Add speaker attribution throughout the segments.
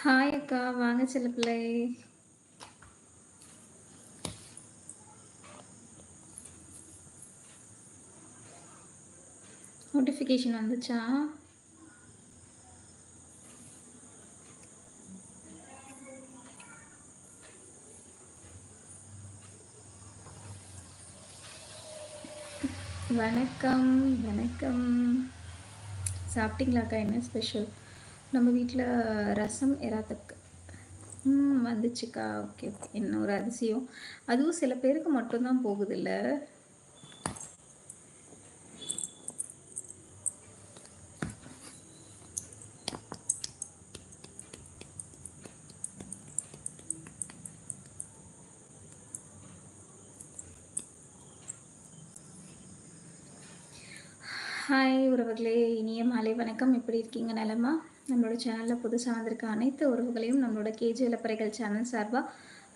Speaker 1: Hi அக்கா, வாங்க செல்லப்பிள்ளை. Notification வந்துச்சா? வணக்கம் வணக்கம். சாப்பிட்டீங்களாக்கா? என்ன ஸ்பெஷல்? நம்ம வீட்டில் ரசம் எறாத்தக்கு. வந்துச்சுக்கா. Okay okay. என்ன ஒரு அதிசயம். அதுவும் சில பேருக்கு மட்டும்தான் போகுது இல்லை? ஹாய் உறவுகளே, இனிய மாலை வணக்கம். எப்படி இருக்கீங்க? நலமா? நம்மளோட சேனலில் புதுசாக வந்திருக்க அனைத்து உறவுகளையும் நம்மளோட கேஜி இளப்பறைகள் சேனல் சார்பாக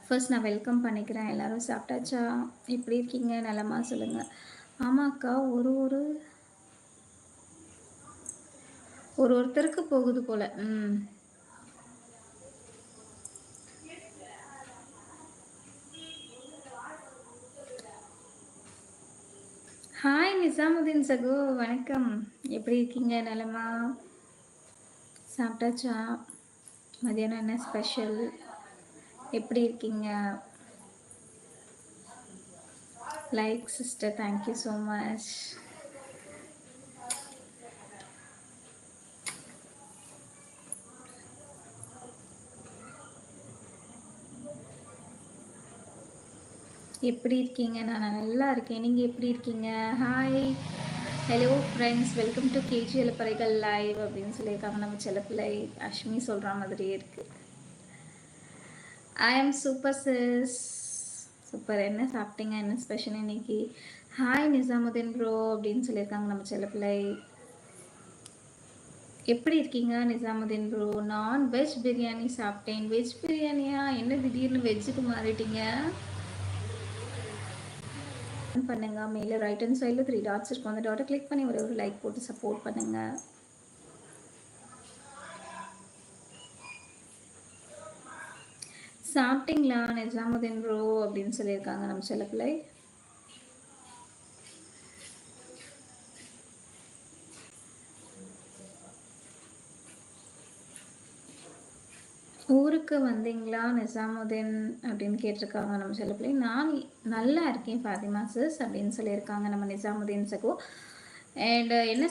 Speaker 1: ஃபர்ஸ்ட் நான் வெல்கம் பண்ணிக்கிறேன். எல்லோரும் சாப்பிட்டாச்சா? எப்படி இருக்கீங்க? நலமா சொல்லுங்கள். ஆமாக்கா, ஒருத்தருக்கு போகுது போல. ஹாய் நிசாமுதீன் சகோ, வணக்கம். எப்படி இருக்கீங்க? நலமா? சாப்பிட்டாச்சா? மதியானம் என்ன ஸ்பெஷல்? எப்படி இருக்கீங்க? Like sister, thank you so much. எப்படி இருக்கீங்க? நான் நல்லா இருக்கேன். நீங்கள் எப்படி இருக்கீங்க? Hi, hello friends, welcome to KG இளப்பறைகள் லைவ் அப்படின்னு சொல்லியிருக்காங்க நம்ம செல்லப்பிள்ளை. அஷ்மி சொல்கிற மாதிரியே இருக்குது. ஐ ஆம் சூப்பர் சிஸ். சூப்பர். என்ன சாப்பிட்டீங்க? என்ன ஸ்பெஷல் இன்னைக்கு? ஹாய் நிசாமுதீன் ப்ரோ அப்படின்னு சொல்லியிருக்காங்க நம்ம செல்லப்பிள்ளை. எப்படி இருக்கீங்க Nizamuddin bro? Non veg biryani சாப்பிட்டேன். வெஜ் பிரியாணியா? என்ன திடீர்னு வெஜ்ஜுக்கு மாறிட்டீங்க? பண்ணுங்க. மேலே ரைட் ஹேண்ட் சைடில் 3 டாட்ஸ் இருக்கும். அந்த டாட்டை கிளிக் பண்ணி ஒரு லைக் போட்டு சப்போர்ட் பண்ணுங்க. சாப்பிட்டீங்களா நிஜாமுதீன் ப்ரோ அப்படின்னு சொல்லியிருக்காங்க நம்ம செல்லப்பிள்ளை. ஊருக்கு வந்தீங்களா நிசாமுதீன் அப்படின்னு கேட்டிருக்காங்க நம்ம செல்லப்பிள்ளை. நான் நல்லா இருக்கேன் ஃபாத்திமா சிஸ் அப்படின்னு சொல்லியிருக்காங்க நம்ம நிசாமுதீன் சகோ. அண்ட் என்ன